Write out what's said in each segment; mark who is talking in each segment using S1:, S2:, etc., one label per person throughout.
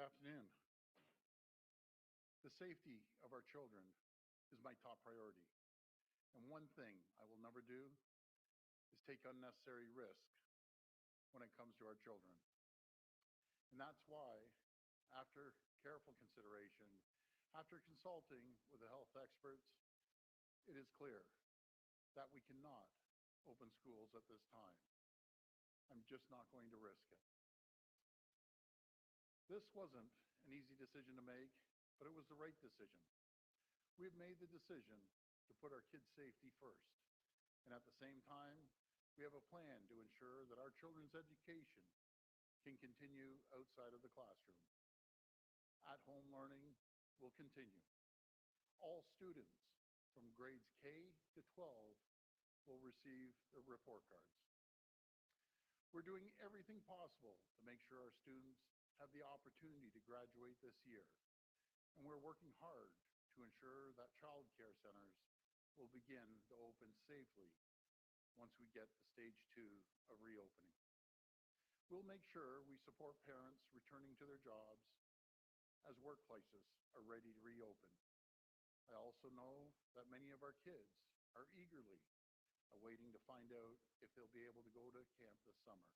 S1: afternoon. The safety of our children is my top priority. And one thing I will never do is take unnecessary risk when it comes to our children. And that's why, after careful consideration, after consulting with the health experts, it is clear that we cannot open schools at this time. I'm just not going to risk it. This wasn't an easy decision to make, but it was the right decision. We've made the decision to put our kids' safety first. And at the same time, we have a plan to ensure that our children's education can continue outside of the classroom. At-home learning will continue. All students from grades K to 12 will receive their report cards. We're doing everything possible to make sure our students have the opportunity to graduate this year. And we're working hard to ensure that child care centers will begin to open safely once we get to stage 2 of reopening. We'll make sure we support parents returning to their jobs as workplaces are ready to reopen. I also know that many of our kids are eagerly awaiting to find out if they'll be able to go to camp this summer.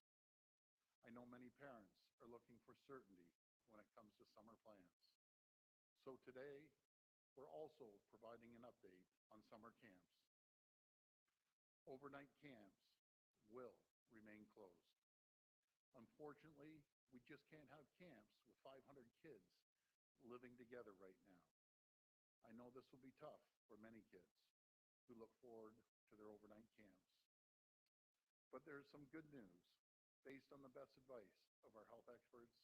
S1: I know many parents are looking for certainty when it comes to summer plans. So today, we're also providing an update on summer camps. Overnight camps will remain closed. Unfortunately, we just can't have camps with 500 kids living together right now. I know this will be tough for many kids who look forward to their overnight camps. But there's some good news. Based on the best advice of our health experts,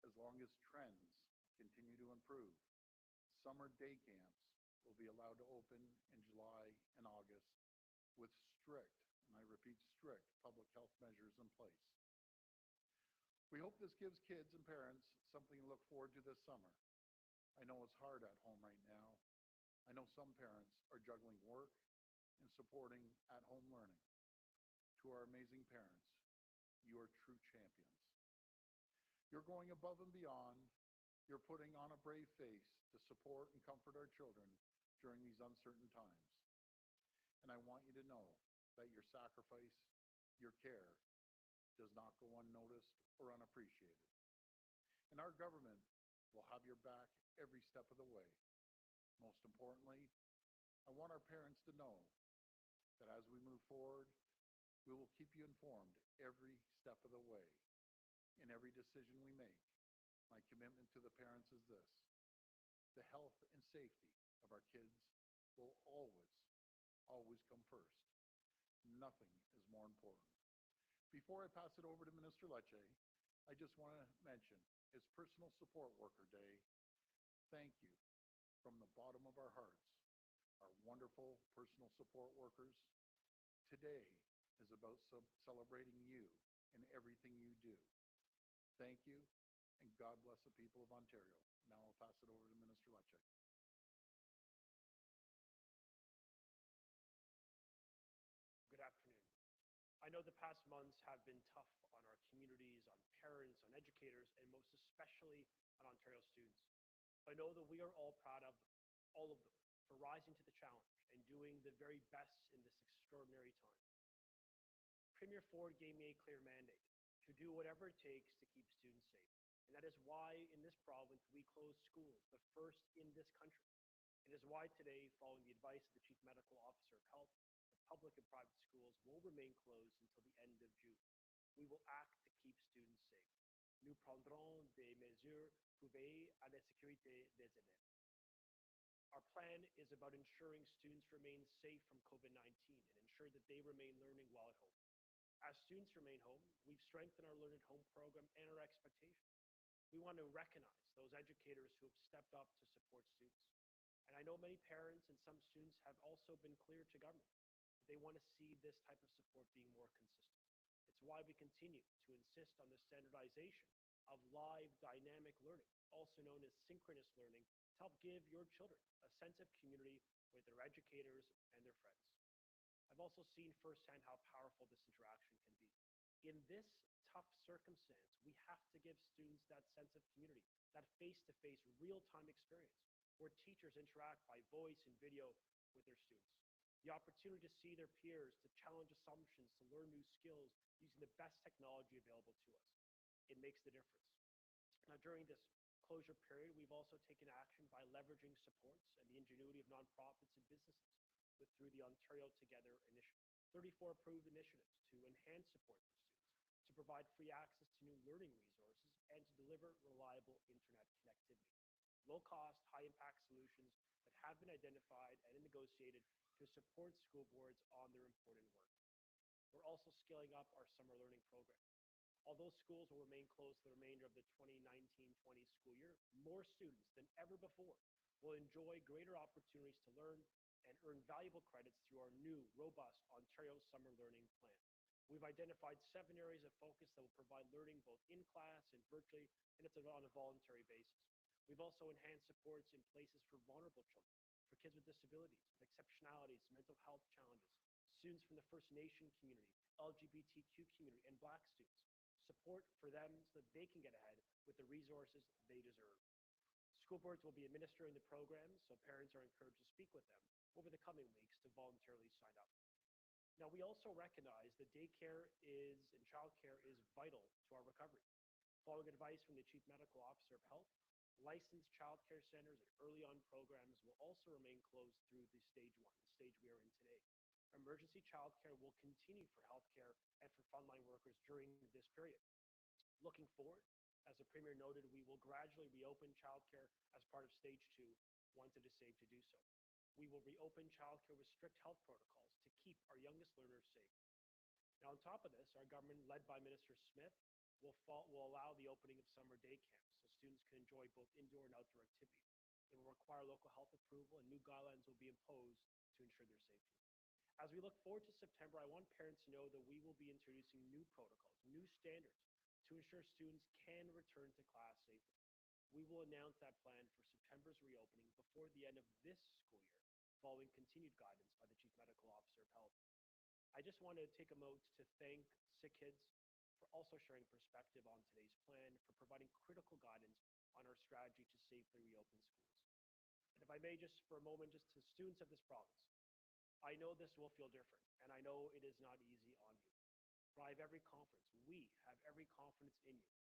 S1: as long as trends continue to improve, summer day camps will be allowed to open in July and August with strict, and I repeat, strict public health measures in place. We hope this gives kids and parents something to look forward to this summer. I know it's hard at home right now. I know some parents are juggling work and supporting at-home learning. To our amazing parents, you are true champions. You're going above and beyond. You're putting on a brave face to support and comfort our children during these uncertain times. And I want you to know that your sacrifice, your care, does not go unnoticed or unappreciated. And our government will have your back every step of the way. Most importantly, I want our parents to know that as we move forward, we will keep you informed every step of the way. In every decision we make, my commitment to the parents is this: the health and safety of our kids will always come first. Nothing is more important. Before I pass it over to Minister Lecce, I just want to mention it's Personal Support Worker Day. Thank you from the bottom of our hearts, our wonderful personal support workers. Today is about celebrating you and everything you do. Thank you, and God bless the people of Ontario. Now I'll pass it over to Minister Lecce.
S2: Good afternoon. I know the past months have been tough on our communities, on parents, on educators, and most especially on Ontario students. I know that we are all proud of all of them for rising to the challenge and doing the very best in this extraordinary time. Premier Ford gave me a clear mandate to do whatever it takes to keep students safe. And that is why in this province we closed schools, the first in this country. It is why today, following the advice of the Chief Medical Officer of Health, the public and private schools will remain closed until the end of June. We will act to keep students safe. Nous prendrons des mesures pour veiller à la sécurité des élèves. Our plan is about ensuring students remain safe from COVID-19 and ensure that they remain learning while at home. As students remain home, we've strengthened our Learn at Home program and our expectations. We want to recognize those educators who have stepped up to support students. And I know many parents and some students have also been clear to government that they want to see this type of support being more consistent. It's why we continue to insist on the standardization of live dynamic learning, also known as synchronous learning, to help give your children a sense of community with their educators and their friends. I've also seen firsthand how powerful this interaction can be. In this tough circumstance, we have to give students that sense of community, that face-to-face, real-time experience where teachers interact by voice and video with their students. The opportunity to see their peers, to challenge assumptions, to learn new skills using the best technology available to us. It makes the difference. Now, during this closure period, we've also taken action by leveraging supports and the ingenuity of nonprofits and businesses through the Ontario Together initiative. 34 approved initiatives to enhance support for students, to provide free access to new learning resources, and to deliver reliable internet connectivity. Low-cost, high-impact solutions that have been identified and negotiated to support school boards on their important work. We're also scaling up our summer learning program. Although schools will remain closed for the remainder of the 2019-20 school year, more students than ever before will enjoy greater opportunities to learn and earn valuable credits through our new, robust Ontario Summer Learning Plan. We've identified 7 areas of focus that will provide learning both in class and virtually, and it's on a voluntary basis. We've also enhanced supports in places for vulnerable children, for kids with disabilities, with exceptionalities, mental health challenges, students from the First Nation community, LGBTQ community, and Black students. Support for them so that they can get ahead with the resources they deserve. School boards will be administering the program, so parents are encouraged to speak with them over the coming weeks to voluntarily sign up. Now, we also recognize that daycare and childcare is vital to our recovery. Following advice from the Chief Medical Officer of Health, licensed childcare centers and early on programs will also remain closed through the stage 1, the stage we are in today. Emergency childcare will continue for healthcare and for frontline workers during this period. Looking forward, as the Premier noted, we will gradually reopen childcare as part of stage 2 once it is safe to do so. We will reopen childcare with strict health protocols to keep our youngest learners safe. Now, on top of this, our government, led by Minister Smith, will allow the opening of summer day camps so students can enjoy both indoor and outdoor activities. It will require local health approval, and new guidelines will be imposed to ensure their safety. As we look forward to September, I want parents to know that we will be introducing new protocols, new standards to ensure students can return to class safely. We will announce that plan for September's reopening before the end of this school year, following continued guidance by the Chief Medical Officer of Health. I just want to take a moment to thank Sick Kids for also sharing perspective on today's plan, for providing critical guidance on our strategy to safely reopen schools. And if I may, just for a moment, just to students of this province, I know this will feel different, and I know it is not easy on you. But I have every confidence, we have every confidence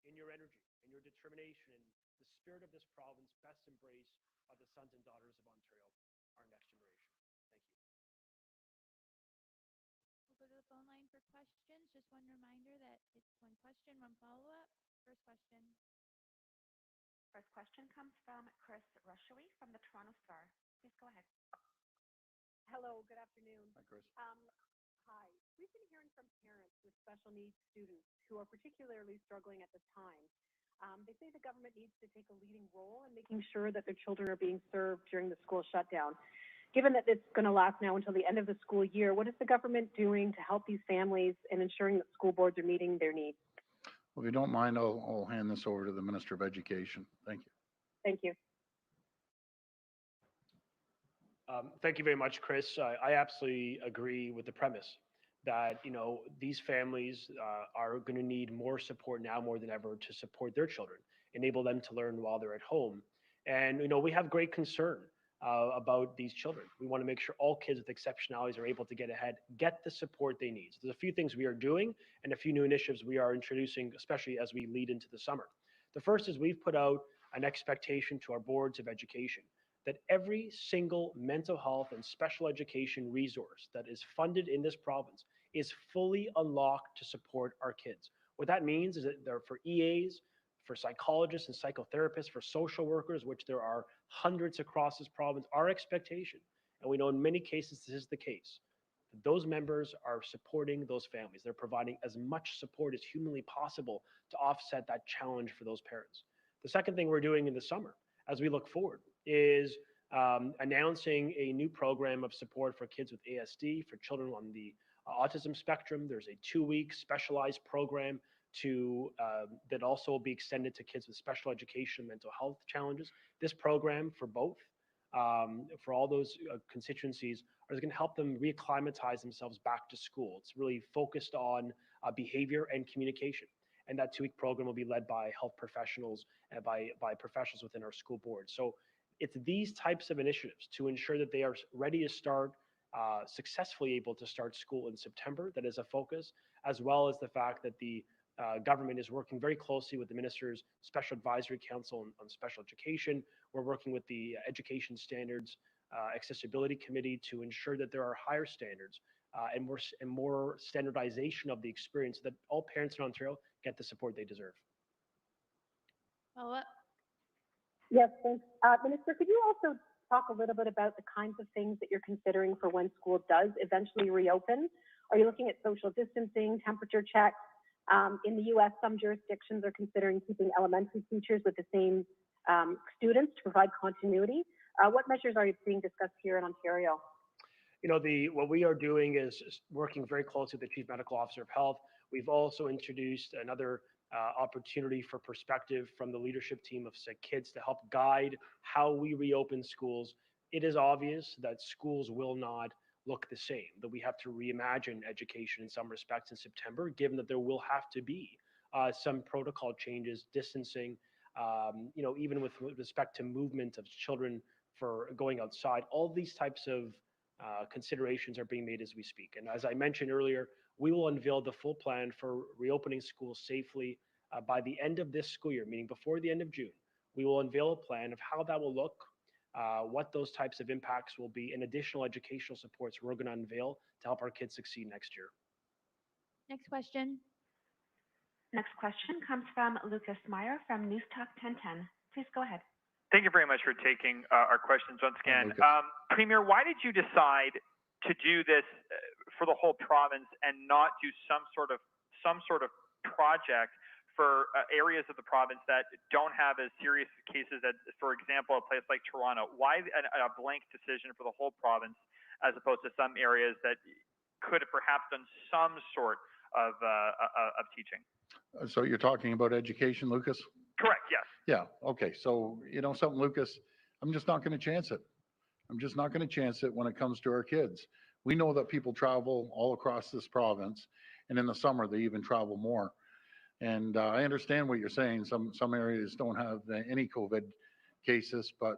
S2: in your energy, in your determination, and the spirit of this province best embraced by the sons and daughters of Ontario, our next generation. Thank you.
S3: We'll go to the phone line for questions. Just one reminder that it's one question, one follow-up. First question.
S4: First question comes from Chris Rushewy from the Toronto Star. Please go ahead.
S5: Hello, good afternoon.
S1: Hi, Chris.
S5: Hi. We've been hearing from parents with special needs students who are particularly struggling at this time. They say the government needs to take a leading role in making sure that their children are being served during the school shutdown. Given that it's going to last now until the end of the school year, what is the government doing to help these families and ensuring that school boards are meeting their needs?
S1: Well, if you don't mind, I'll hand this over to the Minister of Education. Thank you.
S5: Thank you.
S2: Thank you very much, Chris. I absolutely agree with the premise that, these families are going to need more support now more than ever to support their children, enable them to learn while they're at home. And, we have great concern about these children. We want to make sure all kids with exceptionalities are able to get ahead, get the support they need. So there's a few things we are doing and a few new initiatives we are introducing, especially as we lead into the summer. The first is we've put out an expectation to our boards of education that every single mental health and special education resource that is funded in this province is fully unlocked to support our kids. What that means is that they're for EAs, for psychologists and psychotherapists, for social workers, which there are hundreds across this province. Our expectation, and we know in many cases this is the case, that those members are supporting those families. They're providing as much support as humanly possible to offset that challenge for those parents. The second thing we're doing in the summer, as we look forward, is announcing a new program of support for kids with ASD, for children on the autism spectrum. There's a 2-week specialized program that also will be extended to kids with special education and mental health challenges. This program for both, for all those constituencies, is going to help them reacclimatize themselves back to school. It's really focused on behavior and communication. and that 2-week program will be led by health professionals and by professionals within our school board. So it's these types of initiatives to ensure that they are ready to start, successfully able to start school in September, that is a focus, as well as the fact that the government is working very closely with the Minister's Special Advisory Council on Special Education. We're working with the Education Standards Accessibility Committee to ensure that there are higher standards and more standardization of the experience so that all parents in Ontario get the support they deserve.
S3: Follow-up?
S5: Yes, thanks. Minister, could you also talk a little bit about the kinds of things that you're considering for when school does eventually reopen? Are you looking at social distancing, temperature checks? In the U.S., some jurisdictions are considering keeping elementary teachers with the same students to provide continuity. What measures are being discussed here in Ontario?
S2: What we are doing is working very closely with the Chief Medical Officer of Health. We've also introduced another opportunity for perspective from the leadership team of Sick Kids to help guide how we reopen schools. It is obvious that schools will not look the same, that we have to reimagine education in some respects in September, given that there will have to be some protocol changes, distancing, even with respect to movement of children for going outside. All these types of considerations are being made as we speak. And as I mentioned earlier, we will unveil the full plan for reopening schools safely by the end of this school year, meaning before the end of June. We will unveil a plan of how that will look, what those types of impacts will be, and additional educational supports we're going to unveil to help our kids succeed next year.
S3: Next question.
S4: Next question comes from Lucas Meyer from News Talk 1010. Please go ahead.
S6: Thank you very much for taking our questions once again. Premier, why did you decide to do this for the whole province and not do some sort of project for areas of the province that don't have as serious cases as, for example, a place like Toronto? Why a blank decision for the whole province as opposed to some areas that could have perhaps done some sort of teaching?
S1: So you're talking about education, Lucas?
S6: Correct, yes.
S1: Yeah, okay. So, you know something, Lucas, I'm just not going to chance it. I'm just not going to chance it when it comes to our kids. We know that people travel all across this province, and in the summer, they even travel more. And I understand what you're saying. Some areas don't have any COVID cases, but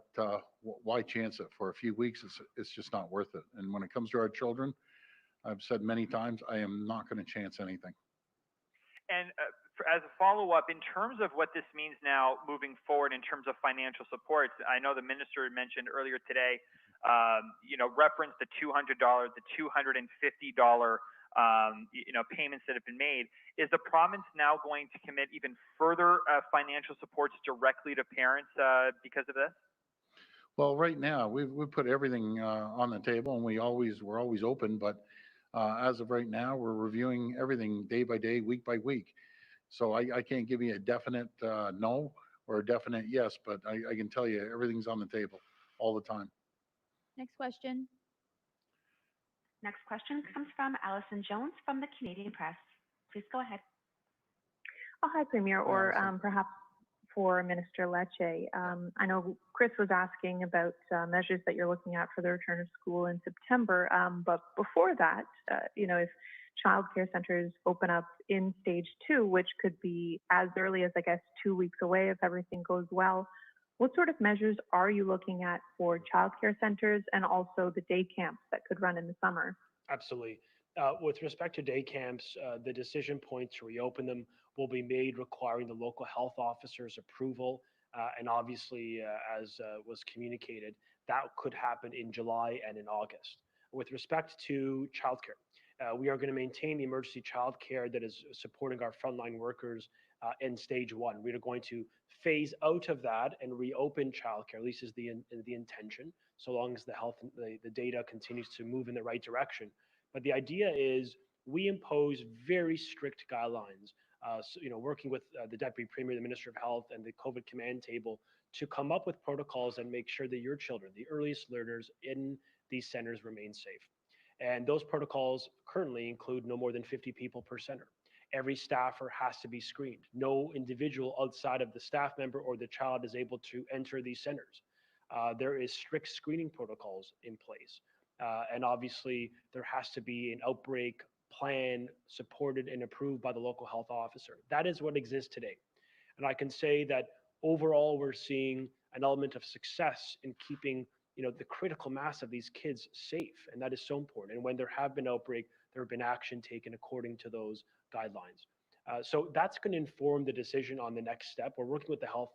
S1: why chance it for a few weeks? It's just not worth it. And when it comes to our children, I've said many times, I am not going to chance anything.
S6: And as a follow-up, in terms of what this means now moving forward in terms of financial support, I know the minister mentioned earlier today, referenced the $200, the $250, payments that have been made. Is the province now going to commit even further financial supports directly to parents because of this?
S1: Well, right now we've put everything on the table, and we're always open. But as of right now, we're reviewing everything day by day, week by week. So I can't give you a definite no or a definite yes, but I can tell you everything's on the table all the time.
S3: Next question.
S4: Next question comes from Allison Jones from the Canadian Press. Please go ahead.
S7: Oh, hi, Premier, or perhaps for Minister Lecce. I know Chris was asking about measures that you're looking at for the return of school in September, but before that, if childcare centers open up in stage 2, which could be as early as, I guess, 2 weeks away if everything goes well, what sort of measures are you looking at for childcare centers and also the day camps that could run in the summer?
S2: Absolutely. With respect to day camps, the decision point to reopen them will be made requiring the local health officer's approval. And obviously, as was communicated, that could happen in July and in August. With respect to childcare, we are going to maintain the emergency childcare that is supporting our frontline workers in stage 1. We are going to phase out of that and reopen childcare, at least is the intention, so long as the data continues to move in the right direction. But the idea is we impose very strict guidelines, working with the Deputy Premier, the Minister of Health, and the COVID command table to come up with protocols and make sure that your children, the earliest learners in these centers, remain safe. And those protocols currently include no more than 50 people per center. Every staffer has to be screened. No individual outside of the staff member or the child is able to enter these centers. There is strict screening protocols in place. And obviously, there has to be an outbreak plan supported and approved by the local health officer. That is what exists today. And I can say that overall, we're seeing an element of success in keeping, the critical mass of these kids safe. And that is so important. And when there have been outbreaks, there have been action taken according to those guidelines. So that's going to inform the decision on the next step. We're working with the health,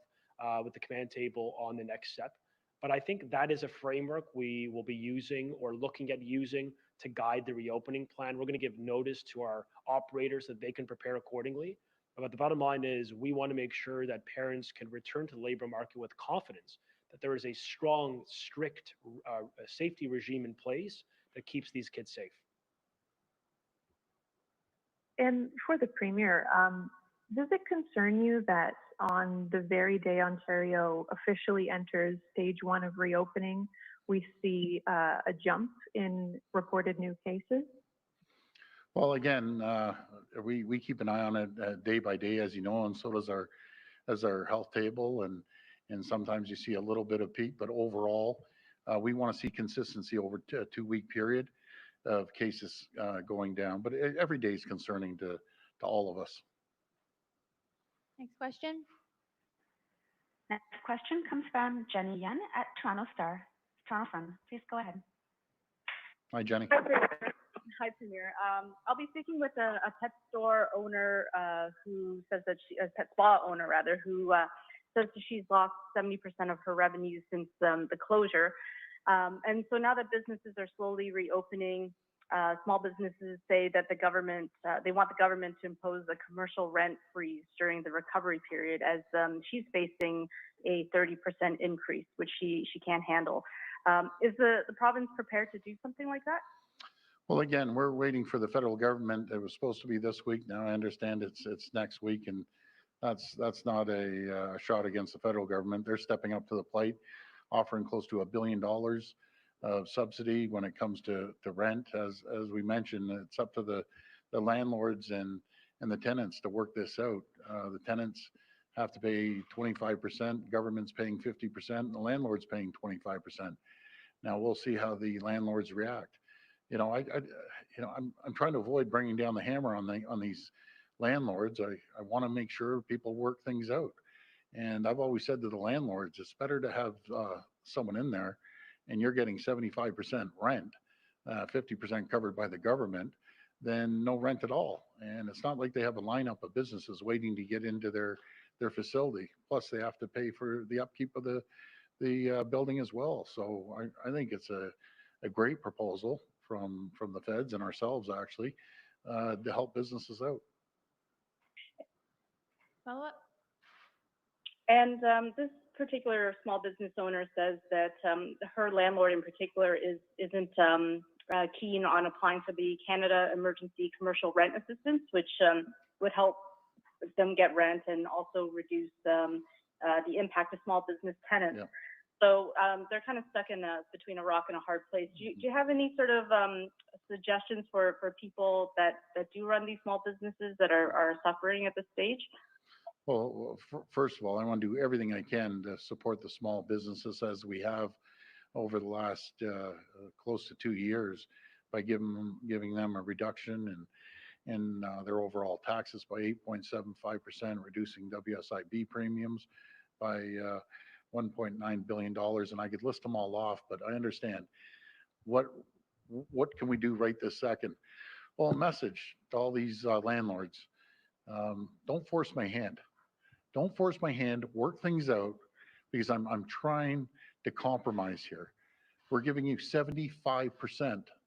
S2: with the command table on the next step. But I think that is a framework we will be using or looking at using to guide the reopening plan. We're going to give notice to our operators so that they can prepare accordingly. But the bottom line is we want to make sure that parents can return to the labor market with confidence that there is a strong, strict safety regime in place that keeps these kids safe.
S7: And for the Premier, does it concern you that on the very day Ontario officially enters stage 1 of reopening, we see a jump in reported new cases?
S1: Well, again, we keep an eye on it day by day, as you know, and so does our health table, and sometimes you see a little bit of peak, but overall, we want to see consistency over a 2-week period of cases going down. But every day is concerning to all of us.
S3: Next question.
S4: Next question comes from Jenny Yen at Toronto Sun. Please go ahead.
S1: Hi, Jenny.
S8: Hi, Premier. I'll be speaking with a pet store owner who says that a pet spa owner rather, who says that she's lost 70% of her revenue since the closure. And so now that businesses are slowly reopening, small businesses say that the government, they want the government to impose a commercial rent freeze during the recovery period, as she's facing a 30% increase, which she can't handle. Is the province prepared to do something like that?
S1: Well, again, we're waiting for the federal government. It was supposed to be this week. Now I understand it's next week, and that's not a shot against the federal government. They're stepping up to the plate, offering close to $1 billion of subsidy when it comes to rent. As we mentioned, it's up to the landlords and the tenants to work this out. The tenants have to pay 25%, government's paying 50%, and the landlord's paying 25%. Now we'll see how the landlords react. I'm trying to avoid bringing down the hammer on these landlords. I want to make sure people work things out. And I've always said to the landlords, it's better to have someone in there and you're getting 75% rent, 50% covered by the government, than no rent at all. And it's not like they have a lineup of businesses waiting to get into their facility. Plus they have to pay for the upkeep of the building as well. So I think it's a great proposal from the feds and ourselves actually to help businesses out.
S3: Follow up.
S8: And this particular small business owner says that her landlord in particular isn't keen on applying for the Canada Emergency Commercial Rent Assistance, which would help them get rent and also reduce the impact of small business tenants. Yeah. So they're kind of stuck in between a rock and a hard place. Do you have any sort of suggestions for people that do run these small businesses that are suffering at this stage?
S1: Well, first of all, I want to do everything I can to support the small businesses as we have over the last close to 2 years by giving them a reduction in their overall taxes by 8.75%, reducing WSIB premiums by $1.9 billion. And I could list them all off, but I understand what can we do right this second? Well, a message to all these landlords, don't force my hand. Don't force my hand, work things out, because I'm trying to compromise here. We're giving you 75%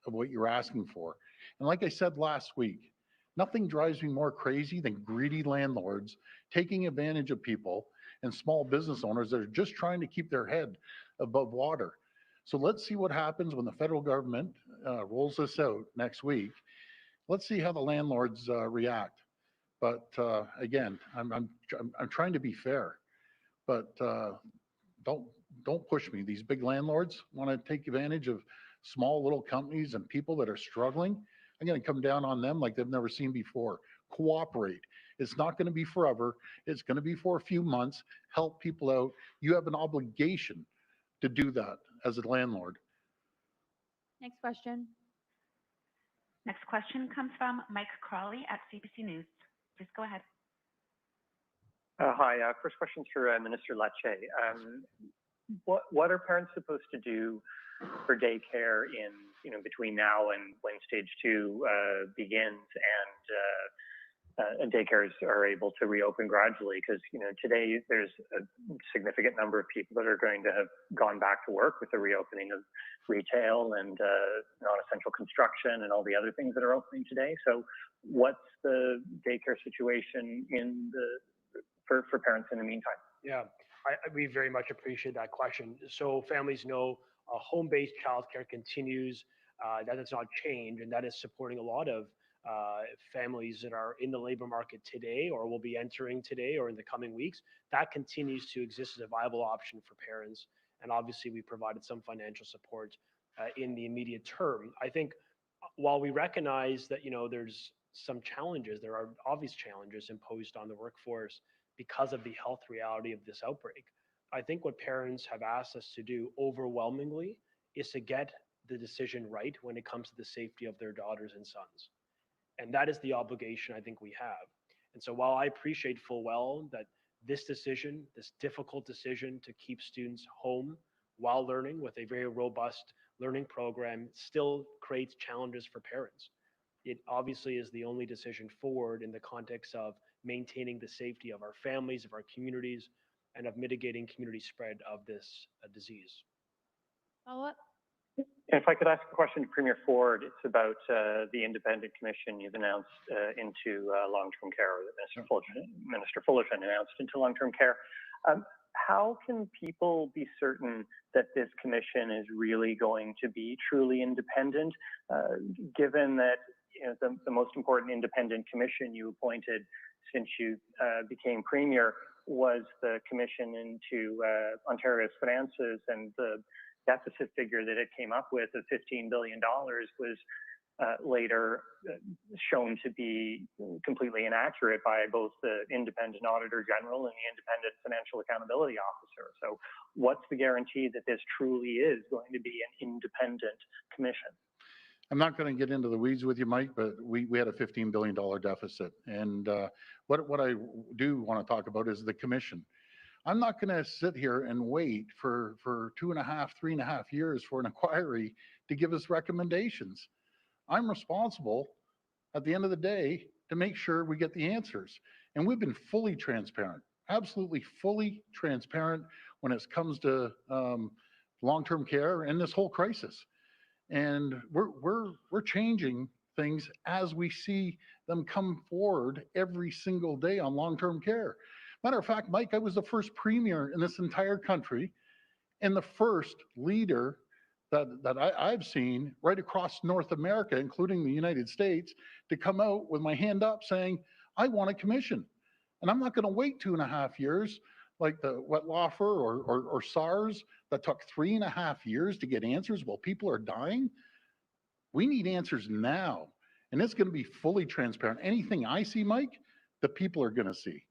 S1: of what you're asking for. And like I said last week, nothing drives me more crazy than greedy landlords taking advantage of people and small business owners that are just trying to keep their head above water. So let's see what happens when the federal government rolls this out next week. Let's see how the landlords react. But again, I'm trying to be fair, but don't push me. These big landlords want to take advantage of small little companies and people that are struggling. I'm going to come down on them like they've never seen before. Cooperate. It's not going to be forever. It's going to be for a few months. Help people out. You have an obligation to do that as a landlord.
S3: Next question.
S4: Next question comes from Mike Crawley at CBC News. Please go ahead.
S9: Hi. First question is for Minister Lecce. What are parents supposed to do for daycare in between now and when stage 2 begins and daycares are able to reopen gradually? Because today there's a significant number of people that are going to have gone back to work with the reopening of retail and non-essential construction and all the other things that are opening today. So what's the daycare situation for parents in the meantime?
S2: Yeah, we very much appreciate that question. So families know home-based childcare continues. That does not change, and that is supporting a lot of families that are in the labor market today or will be entering today or in the coming weeks. That continues to exist as a viable option for parents. And obviously, we provided some financial support in the immediate term. I think while we recognize that there's some challenges, there are obvious challenges imposed on the workforce because of the health reality of this outbreak. I think what parents have asked us to do overwhelmingly is to get the decision right when it comes to the safety of their daughters and sons. And that is the obligation I think we have. And so while I appreciate full well that this decision, this difficult decision to keep students home while learning with a very robust learning program still creates challenges for parents, it obviously is the only decision forward in the context of maintaining the safety of our families, of our communities, and of mitigating community spread of this disease.
S3: Follow-up?
S9: If I could ask a question to Premier Ford, it's about the independent commission you've announced into long-term care, or that Minister Fullerton announced into long-term care. How can people be certain that this commission is really going to be truly independent, given that the most important independent commission you appointed since you became Premier was the commission into Ontario's finances, and the deficit figure that it came up with of $15 billion was later shown to be completely inaccurate by both the independent auditor general and the independent financial accountability officer. So what's the guarantee that this truly is going to be an independent commission?
S1: I'm not going to get into the weeds with you, Mike, but we had a $15 billion deficit. And what I do want to talk about is the commission. I'm not going to sit here and wait for 3.5 years for an inquiry to give us recommendations. I'm responsible at the end of the day to make sure we get the answers. And we've been fully transparent, absolutely fully transparent when it comes to long-term care and this whole crisis. And we're changing things as we see them come forward every single day on long-term care. Matter of fact, Mike, I was the first premier in this entire country and the first leader that I've seen right across North America, including the United States, to come out with my hand up saying, I want a commission. And I'm not going to wait 2.5 years like the Wetlaufer or SARS that took 3.5 years to get answers while people are dying. We need answers now. And it's going to be fully transparent. Anything I see, Mike, the people are going to see.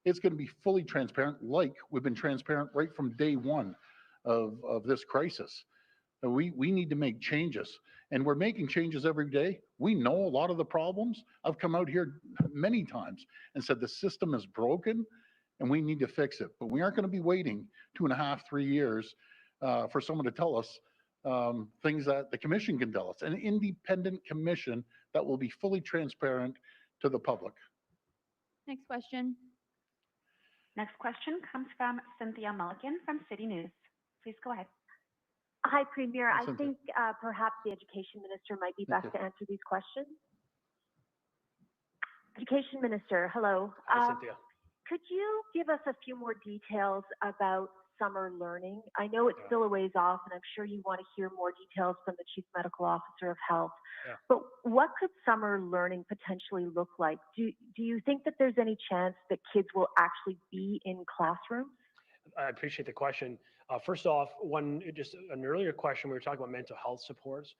S1: It's going to be fully transparent, like we've been transparent right from day one of this crisis. We need to make changes, and we're making changes every day. We know a lot of the problems. I've come out here many times and said the system is broken and we need to fix it. But we aren't going to be waiting 2.5, 3 years for someone to tell us things that the commission can tell us. An independent commission that will be fully transparent to the public.
S3: Next question.
S4: Next question comes from Cynthia Mulligan from City News. Please go ahead.
S10: Hi, Premier.
S1: Hi,
S10: I
S1: Cynthia.
S10: think perhaps the Education Minister might be best to answer these questions. Education Minister, hello.
S2: Hi, Cynthia.
S10: Could you give us a few more details about summer learning? I know it's still a ways off, and I'm sure you want to hear more details from the Chief Medical Officer of Health.
S2: Yeah.
S10: But what could summer learning potentially look like? Do you think that there's any chance that kids will actually be in classrooms?
S2: I appreciate the question. First off, just an earlier question, we were talking about mental health supports.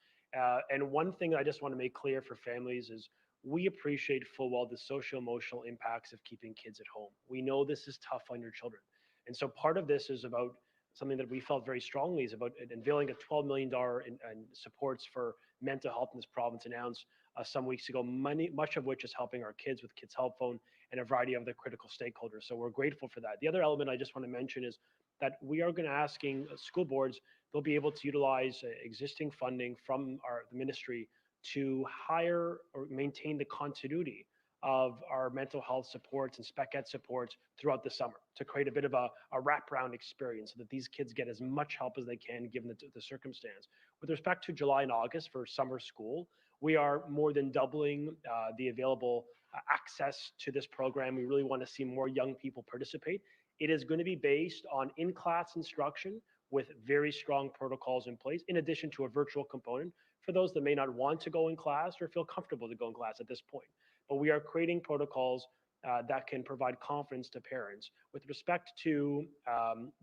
S2: And one thing I just want to make clear for families is we appreciate full well the social-emotional impacts of keeping kids at home. We know this is tough on your children. And so part of this is about something that we felt very strongly is about unveiling a $12 million in supports for mental health in this province, announced some weeks ago, much of which is helping our kids with Kids Help Phone and a variety of the critical stakeholders. So we're grateful for that. The other element I just want to mention is that we are going to asking school boards, they'll be able to utilize existing funding from the ministry to hire or maintain the continuity of our mental health supports and spec ed supports throughout the summer to create a bit of a wraparound experience so that these kids get as much help as they can given the circumstance. With respect to July and August for summer school, we are more than doubling the available access to this program. We really want to see more young people participate. It is going to be based on in-class instruction with very strong protocols in place, in addition to a virtual component for those that may not want to go in class or feel comfortable to go in class at this point. But we are creating protocols that can provide confidence to parents with respect to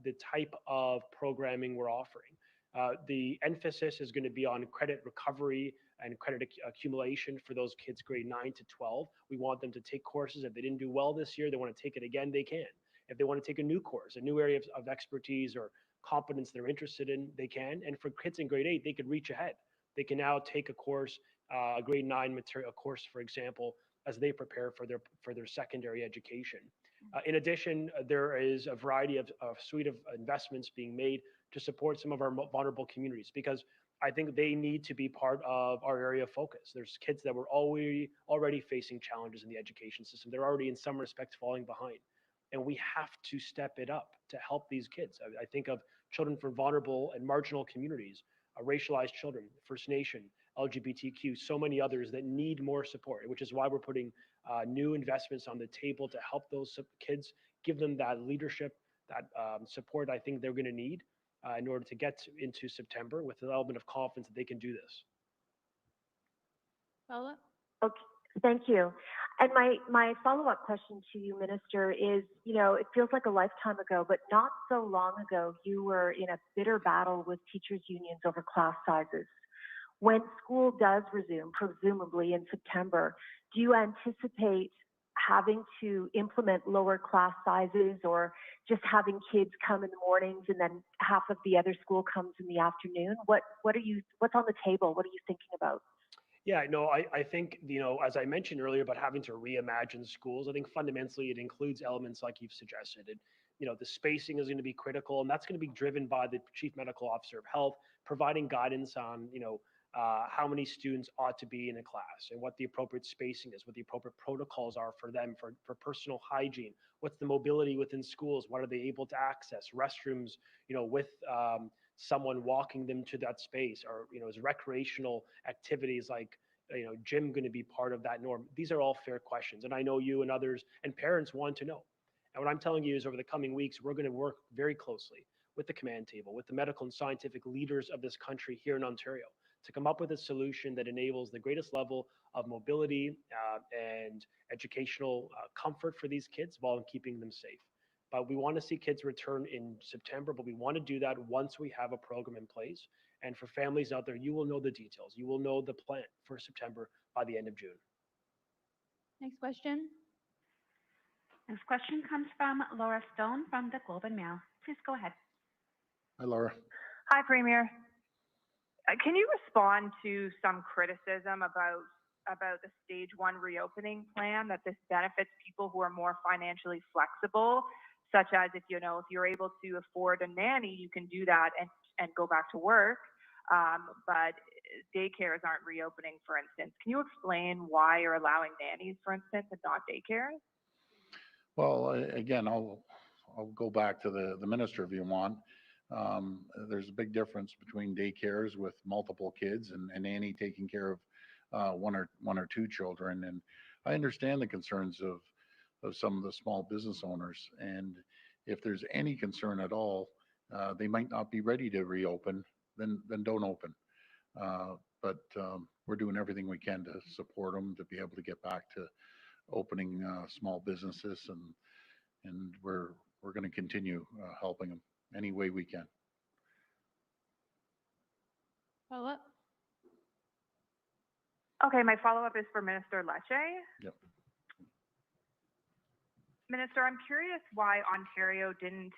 S2: the type of programming we're offering. The emphasis is going to be on credit recovery and credit accumulation for those kids grade 9 to 12. We want them to take courses. If they didn't do well this year, they want to take it again, they can. If they want to take a new course, a new area of expertise or competence they're interested in, they can. And for kids in grade 8, they could reach ahead. They can now take a course, a grade 9 material course, for example, as they prepare for their secondary education. In addition, there is a variety of suite of investments being made to support some of our vulnerable communities, because I think they need to be part of our area of focus. There's kids that were already facing challenges in the education system. They're already in some respects falling behind. And we have to step it up to help these kids. I think of children from vulnerable and marginal communities, racialized children, First Nation, LGBTQ, so many others that need more support, which is why we're putting new investments on the table to help those kids, give them that leadership, that support I think they're going to need in order to get into September with an element of confidence that they can do this.
S3: Follow-up?
S10: Okay, thank you. And my follow-up question to you, Minister, is, you know, it feels like a lifetime ago, but not so long ago, you were in a bitter battle with teachers' unions over class sizes. When school does resume, presumably in September, do you anticipate having to implement lower class sizes, or just having kids come in the mornings and then half of the other school comes in the afternoon? What's on the table? What are you thinking about?
S2: Yeah, no, I think, you know, as I mentioned earlier about having to reimagine schools, I think fundamentally it includes elements like you've suggested. And, you know, the spacing is going to be critical, and that's going to be driven by the Chief Medical Officer of Health, providing guidance on, you know, how many students ought to be in a class and what the appropriate spacing is, what the appropriate protocols are for them for personal hygiene, what's the mobility within schools, what are they able to access, restrooms, you know, with someone walking them to that space, or, you know, is recreational activities like, you know, gym going to be part of that norm? These are all fair questions, and I know you and others and parents want to know. And what I'm telling you is over the coming weeks, we're going to work very closely with the command table, with the medical and scientific leaders of this country here in Ontario, to come up with a solution that enables the greatest level of mobility and educational comfort for these kids while keeping them safe. But we want to see kids return in September, but we want to do that once we have a program in place. And for families out there, you will know the details. You will know the plan for September by the end of June.
S3: Next question.
S4: Next question comes from Laura Stone from the Globe and Mail. Please go ahead.
S1: Hi, Laura.
S11: Hi, Premier. Can you respond to some criticism about the stage 1 reopening plan, that this benefits people who are more financially flexible, such as if you're able to afford a nanny, you can do that and go back to work, but daycares aren't reopening, for instance. Can you explain why you're allowing nannies, for instance, and not daycares?
S1: Well, again, I'll go back to the minister if you want. There's a big difference between daycares with multiple kids and a nanny taking care of one or two children. And I understand the concerns of some of the small business owners. And if there's any concern at all, they might not be ready to reopen, then don't open. But we're doing everything we can to support them to be able to get back to opening small businesses, and we're going to continue helping them any way we can.
S3: Follow-up?
S11: Okay, my follow-up is for Minister Lecce.
S1: Yep.
S11: Minister, I'm curious why Ontario didn't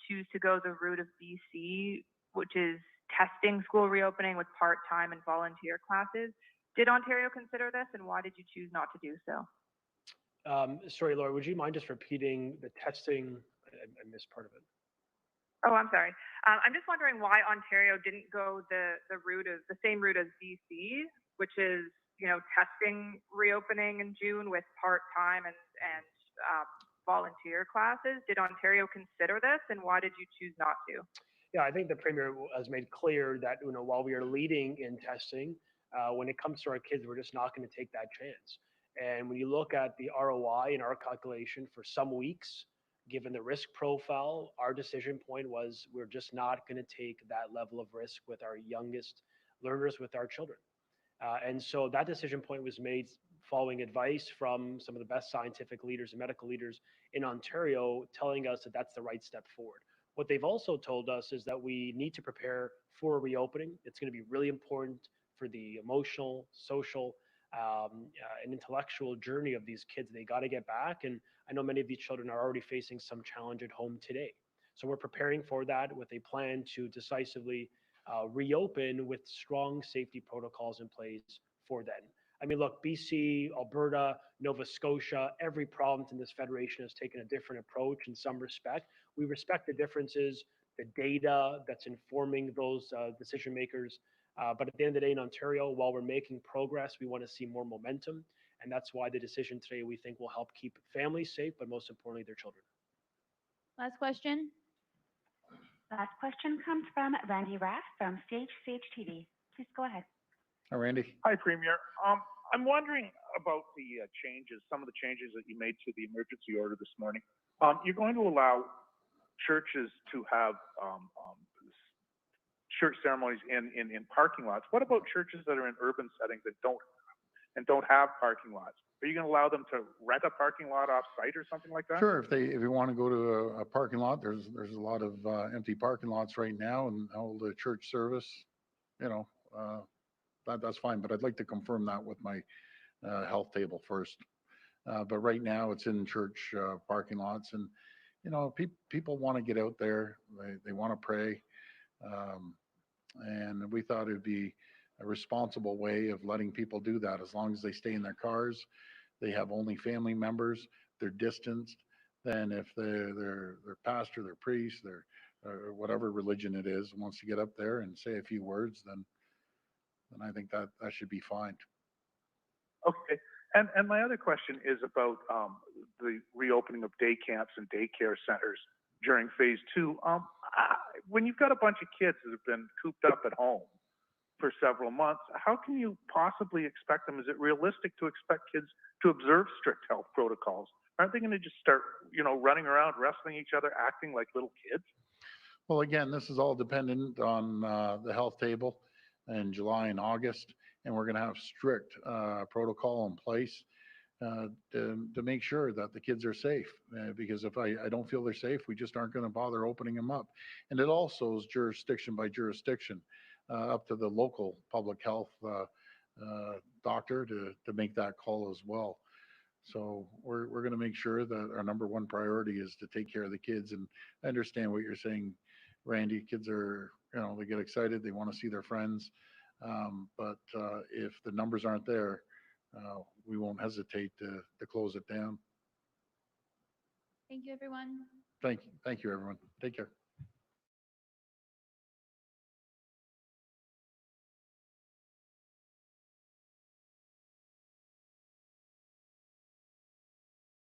S11: choose to go the route of BC, which is testing school reopening with part-time and volunteer classes. Did Ontario consider this, and why did you choose not to do so?
S2: Sorry, Laura, would you mind just repeating the testing? I missed part of it.
S11: Oh, I'm sorry. I'm just wondering why Ontario didn't go the same route as BC, which is, you know, testing reopening in June with part-time and volunteer classes. Did Ontario consider this, and why did you choose not to?
S2: Yeah, I think the Premier has made clear that, you know, while we are leading in testing, when it comes to our kids, we're just not going to take that chance. And when you look at the ROI in our calculation for some weeks, given the risk profile, our decision point was we're just not going to take that level of risk with our youngest learners, with our children. And so that decision point was made following advice from some of the best scientific leaders and medical leaders in Ontario, telling us that that's the right step forward. What they've also told us is that we need to prepare for a reopening. It's going to be really important for the emotional, social, and intellectual journey of these kids. They got to get back. And I know many of these children are already facing some challenge at home today. So we're preparing for that with a plan to decisively reopen with strong safety protocols in place for then. I mean, look, BC, Alberta, Nova Scotia, every province in this federation has taken a different approach in some respect. We respect the differences, the data that's informing those decision makers. But at the end of the day in Ontario, while we're making progress, we want to see more momentum. And that's why the decision today, we think, will help keep families safe, but most importantly, their children.
S3: Last question.
S4: Last question comes from Randy Rath from CHCH-TV. Please go ahead.
S1: Hi, Randy.
S12: Hi, Premier. I'm wondering about the some of the changes that you made to the emergency order this morning. You're going to allow churches to have church ceremonies in parking lots. What about churches that are in urban settings that don't have parking lots? Are you going to allow them to rent a parking lot off site or something like that?
S1: Sure. If you want to go to a parking lot, there's a lot of empty parking lots right now, and hold a church service, you know, that's fine. But I'd like to confirm that with my health table first. But right now it's in church parking lots, and you know, people want to get out there. They want to pray, and we thought it'd be a responsible way of letting people do that, as long as they stay in their cars, they have only family members, they're distanced. Then if their pastor, their priest, their or whatever religion it is, wants to get up there and say a few words, then I think that should be fine.
S12: Okay. And my other question is about the reopening of day camps and daycare centers during phase 2. When you've got a bunch of kids that have been cooped up at home for several months, how can you possibly expect them? Is it realistic to expect kids to observe strict health protocols? Aren't they going to just start, you know, running around, wrestling each other, acting like little kids?
S1: Well, again, this is all dependent on the health table in July and August, and we're going to have strict protocol in place to make sure that the kids are safe. Because if I don't feel they're safe, we just aren't going to bother opening them up. And it also is jurisdiction by jurisdiction, up to the local public health doctor to make that call as well. So we're going to make sure that our number one priority is to take care of the kids. And I understand what you're saying, Randy. Kids are, you know, they get excited, they want to see their friends. But if the numbers aren't there, we won't hesitate to close it down.
S3: Thank you, everyone.
S1: Thank you, everyone. Take care.